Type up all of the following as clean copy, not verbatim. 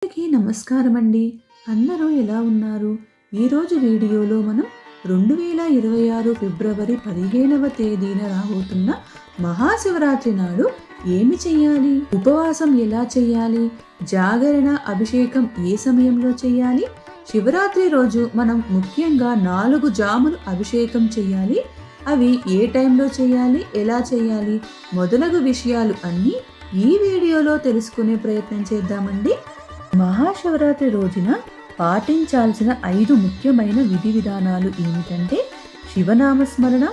అందరికీ నమస్కారం అండి. అందరూ ఎలా ఉన్నారు? ఈరోజు వీడియోలో మనం 2026 ఫిబ్రవరి 15వ తేదీన రాబోతున్న మహాశివరాత్రి నాడు ఏమి చేయాలి, ఉపవాసం ఎలా చేయాలి, జాగరణ అభిషేకం ఏ సమయంలో చేయాలి, శివరాత్రి రోజు మనం ముఖ్యంగా 4 జాములు అభిషేకం చేయాలి, అవి ఏ టైంలో చేయాలి, ఎలా చేయాలి మొదలగు విషయాలు అన్నీ ఈ వీడియోలో తెలుసుకునే ప్రయత్నం చేద్దామండి. మహాశివరాత్రి రోజున పాటించాల్సిన 5 ముఖ్యమైన విధి విధానాలు ఏమిటంటే శివనామస్మరణ,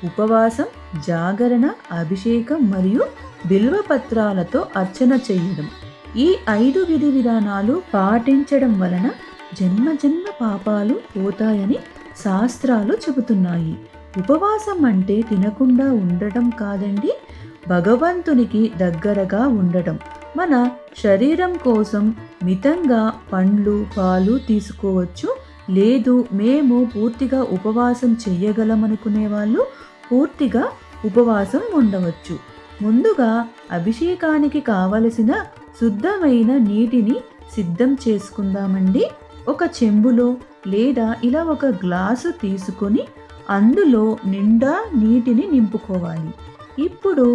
ఉపవాసం, జాగరణ, అభిషేకం మరియు బిల్వపత్రాలతో అర్చన చేయడం. ఈ 5 విధి విధానాలు పాటించడం వలన జన్మ జన్మ పాపాలు పోతాయని శాస్త్రాలు చెబుతున్నాయి. ఉపవాసం అంటే తినకుండా ఉండటం కాదండి, భగవంతునికి దగ్గరగా ఉండటం. మన శరీరం కోసం మితంగా పండ్లు, పాలు తీసుకోవచ్చు. లేదు మేము పూర్తిగా ఉపవాసం చెయ్యగలమనుకునే వాళ్ళు పూర్తిగా ఉపవాసం ఉండవచ్చు. ముందుగా అభిషేకానికి కావలసిన శుద్ధమైన నీటిని సిద్ధం చేసుకుందామండి. ఒక చెంబులో లేదా ఇలా ఒక గ్లాసు తీసుకొని అందులో నిండా నీటిని నింపుకోవాలి. ఇప్పుడు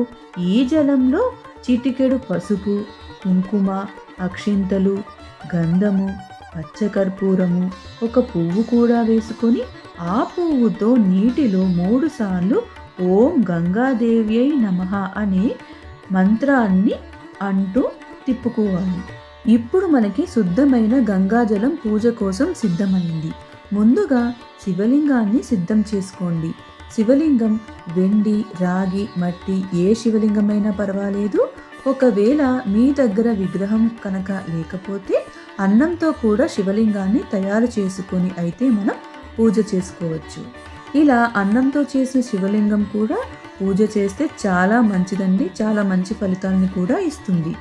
ఈ జలంలో చిటికెడు పసుపు, కుంకుమ, అక్షింతలు, గంధము, పచ్చకర్పూరము, ఒక పువ్వు కూడా వేసుకొని ఆ పువ్వుతో నీటిలో 3 సార్లు ఓం గంగాదేవ్యై నమః అనే మంత్రాన్ని అంటూ తిప్పుకోవాలి. ఇప్పుడు మనకి శుద్ధమైన గంగాజలం పూజ కోసం సిద్ధమైంది. ముందుగా శివలింగాన్ని సిద్ధం చేసుకోండి. శివలింగం వెండి, రాగి, మట్టి ఏ శివలింగమైనా పర్వాలేదు. ఒకవేళ మీ దగ్గర విగ్రహం కనుక లేకపోతే అన్నంతో కూడా శివలింగాన్ని తయారు చేసుకొని అయితే మనం పూజ చేసుకోవచ్చు. ఇలా అన్నంతో చేసిన శివలింగం కూడా పూజ చేస్తే చాలా మంచిదండి, చాలా మంచి ఫలితాన్ని కూడా ఇస్తుంది.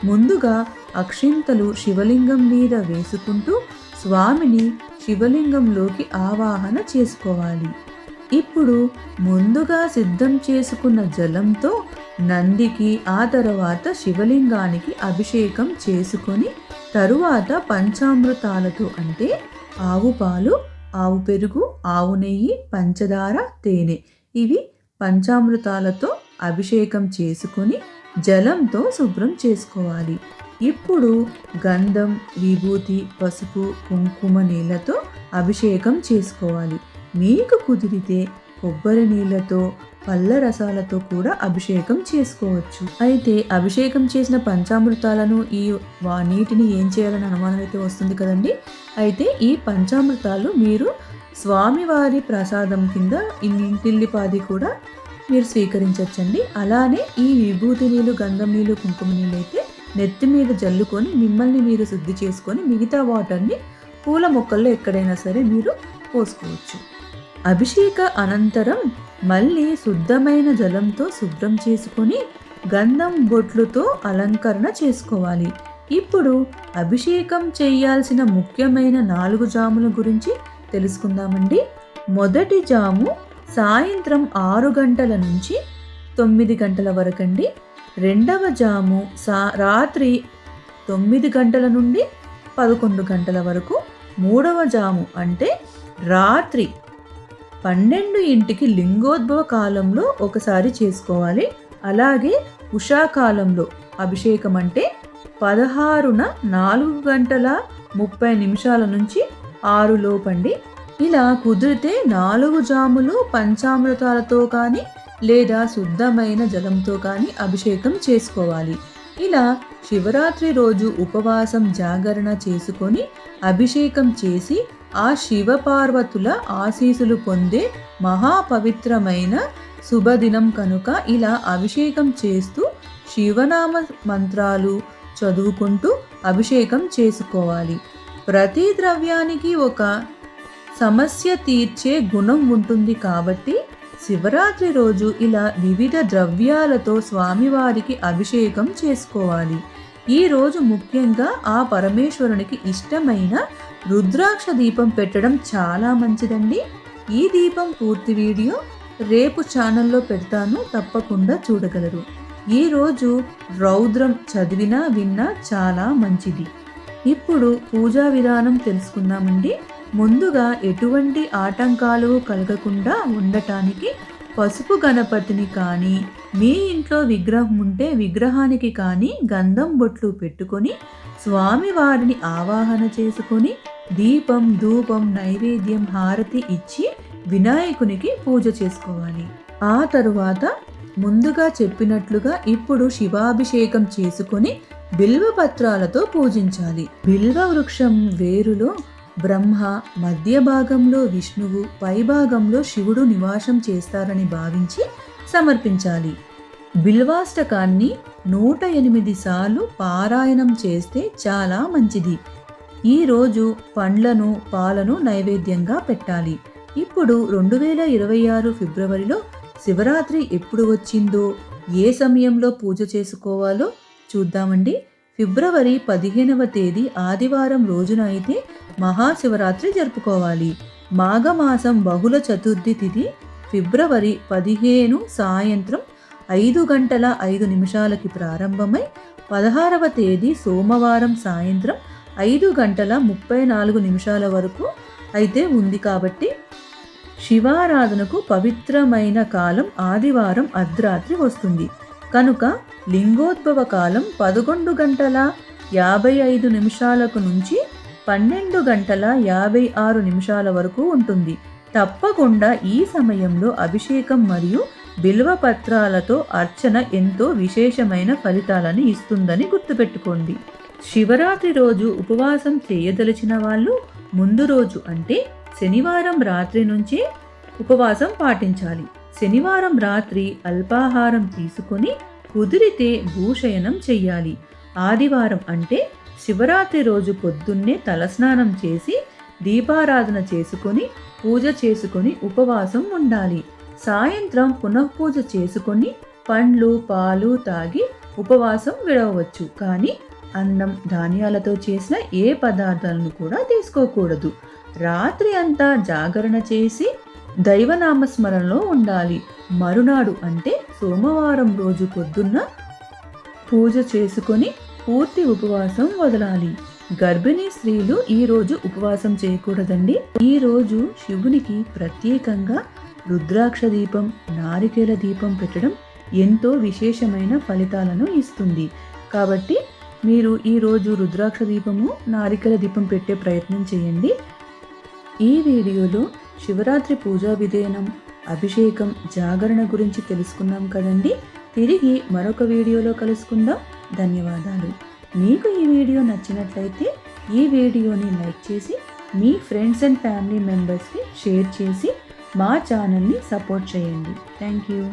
ముందుగా అక్షింతలు శివలింగం మీద వేసుకుంటూ స్వామిని శివలింగంలోకి ఆవాహన చేసుకోవాలి. ఇప్పుడు ముందుగా సిద్ధం చేసుకున్న జలంతో నందికి, ఆ తర్వాత శివలింగానికి అభిషేకం చేసుకొని తరువాత పంచామృతాలతో అంటే ఆవు పాలు, ఆవు పెరుగు, ఆవు నెయ్యి, పంచదార, తేనె, ఇవి పంచామృతాలతో అభిషేకం చేసుకొని జలంతో శుభ్రం చేసుకోవాలి. ఇప్పుడు గంధం, విభూతి, పసుపు, కుంకుమ నీళ్ళతో అభిషేకం చేసుకోవాలి. మీకు కుదిరితే కొబ్బరి నీళ్ళతో, పళ్ళ రసాలతో కూడా అభిషేకం చేసుకోవచ్చు. అయితే అభిషేకం చేసిన పంచామృతాలను ఈ నీటిని ఏం చేయాలని అనుమానం అయితే వస్తుంది కదండి. అయితే ఈ పంచామృతాలు మీరు స్వామివారి ప్రసాదం కింద ఇంటిల్లిపాది కూడా మీరు స్వీకరించవచ్చండి. అలానే ఈ విభూతి నీళ్ళు, గంధం నీళ్ళు, కుంకుమ నీళ్ళు అయితే నెత్తి మీద జల్లుకొని మిమ్మల్ని మీరు శుద్ధి చేసుకొని మిగతా వాటర్ని పూల మొక్కల్లో ఎక్కడైనా సరే మీరు పోసుకోవచ్చు. అభిషేక అనంతరం మళ్ళీ శుద్ధమైన జలంతో శుభ్రం చేసుకొని గంధం బొట్లుతో అలంకరణ చేసుకోవాలి. ఇప్పుడు అభిషేకం చేయాల్సిన ముఖ్యమైన 4 జాముల గురించి తెలుసుకుందామండి. మొదటి జాము సాయంత్రం 6 గంటల నుంచి 9 గంటల వరకండి. రెండవ జాము రాత్రి 9 గంటల నుండి 11 గంటల వరకు. మూడవ జాము అంటే రాత్రి 12ంటికి లింగోద్భవ కాలంలో ఒకసారి చేసుకోవాలి. అలాగే ఉషాకాలంలో అభిషేకం అంటే 16న 4 గంటల 30 నిమిషాల నుంచి 6 లోపండి. ఇలా కుదిరితే 4 జాములు పంచామృతాలతో కానీ లేదా శుద్ధమైన జలంతో కానీ అభిషేకం చేసుకోవాలి. ఇలా శివరాత్రి రోజు ఉపవాసం, జాగరణ చేసుకొని అభిషేకం చేసి ఆ శివపార్వతుల ఆశీస్సులు పొందే మహాపవిత్రమైన శుభదినం కనుక ఇలా అభిషేకం చేస్తూ శివనామ మంత్రాలు చదువుకుంటూ అభిషేకం చేసుకోవాలి. ప్రతి ద్రవ్యానికి ఒక సమస్య తీర్చే గుణం ఉంటుంది కాబట్టి శివరాత్రి రోజు ఇలా వివిధ ద్రవ్యాలతో స్వామివారికి అభిషేకం చేసుకోవాలి. ఈ రోజు ముఖ్యంగా ఆ పరమేశ్వరునికి ఇష్టమైన రుద్రాక్ష దీపం పెట్టడం చాలా మంచిదండి. ఈ దీపం పూర్తి వీడియో రేపు ఛానల్లో పెడతాను, తప్పకుండా చూడగలరు. ఈరోజు రౌద్రం చదివినా విన్నా చాలా మంచిది. ఇప్పుడు పూజా విధానం తెలుసుకుందామండి. ముందుగా ఎటువంటి ఆటంకాలు కలగకుండా ఉండటానికి పసుపు గణపతిని కానీ, మీ ఇంట్లో విగ్రహం ఉంటే విగ్రహానికి కానీ గంధం బొట్లు పెట్టుకొని స్వామివారిని ఆవాహన చేసుకొని దీపం, ధూపం, నైవేద్యం, హారతి ఇచ్చి వినాయకునికి పూజ చేసుకోవాలి. ఆ తరువాత ముందుగా చెప్పినట్లుగా ఇప్పుడు శివాభిషేకం చేసుకొని బిల్వపత్రాలతో పూజించాలి. బిల్వ వృక్షం వేరులో బ్రహ్మ, మధ్య భాగంలో విష్ణువు, పై భాగంలో శివుడు నివాసం చేస్తారని భావించి సమర్పించాలి. బిల్వాష్టకాన్ని 108 సార్లు పారాయణం చేస్తే చాలా మంచిది. ఈరోజు పండ్లను, పాలను నైవేద్యంగా పెట్టాలి. ఇప్పుడు 2026 ఫిబ్రవరిలో శివరాత్రి ఎప్పుడు వచ్చిందో, ఏ సమయంలో పూజ చేసుకోవాలో చూద్దామండి. ఫిబ్రవరి 15వ తేదీ ఆదివారం రోజున అయితే మహాశివరాత్రి జరుపుకోవాలి. మాఘమాసం బహుళ చతుర్థి తిథి ఫిబ్రవరి 15 సాయంత్రం 5:05 ప్రారంభమై 16వ తేదీ సోమవారం సాయంత్రం 5:34 వరకు అయితే ఉంది. కాబట్టి శివారాధనకు పవిత్రమైన కాలం ఆదివారం అర్ధరాత్రి వస్తుంది. కనుక లింగోద్భవ కాలం 11:55 నుంచి 12:56 వరకు ఉంటుంది. తప్పకుండా ఈ సమయంలో అభిషేకం మరియు బిల్వపత్రాలతో అర్చన ఎంతో విశేషమైన ఫలితాలను ఇస్తుందని గుర్తుపెట్టుకోండి. శివరాత్రి రోజు ఉపవాసం చేయదలిచిన వాళ్ళు ముందు రోజు అంటే శనివారం రాత్రి నుంచే ఉపవాసం పాటించాలి. శనివారం రాత్రి అల్పాహారం తీసుకొని కుదిరితే భూషయనం చెయ్యాలి. ఆదివారం అంటే శివరాత్రి రోజు పొద్దున్నే తలస్నానం చేసి దీపారాధన చేసుకొని పూజ చేసుకొని ఉపవాసం ఉండాలి. సాయంత్రం పునఃపూజ చేసుకొని పండ్లు, పాలు తాగి ఉపవాసం విడవచ్చు. కానీ అన్నం, ధాన్యాలతో చేసిన ఏ పదార్థాలను కూడా తీసుకోకూడదు. రాత్రి అంతా జాగరణ చేసి దైవనామస్మరణలో ఉండాలి. మరునాడు అంటే సోమవారం రోజు పొద్దున్న పూజ చేసుకొని పూర్తి ఉపవాసం వదలాలి. గర్భిణీ స్త్రీలు ఈ రోజు ఉపవాసం చేయకూడదండి. ఈ రోజు శివునికి ప్రత్యేకంగా రుద్రాక్ష దీపం, నారికేల దీపం పెట్టడం ఎంతో విశేషమైన ఫలితాలను ఇస్తుంది. కాబట్టి మీరు ఈరోజు రుద్రాక్ష దీపము, నారికేల దీపం పెట్టే ప్రయత్నం చేయండి. ఈ వీడియోలో శివరాత్రి పూజా విధానం, అభిషేకం, జాగరణ గురించి తెలుసుకున్నాం కదండి. తిరిగి మరొక వీడియోలో కలుసుకుందాం. ధన్యవాదాలు. మీకు ఈ వీడియో నచ్చినట్లయితే ఈ వీడియోని లైక్ చేసి మీ ఫ్రెండ్స్ అండ్ ఫ్యామిలీ మెంబర్స్కి షేర్ చేసి మా ఛానల్ని సపోర్ట్ చేయండి. Thank you.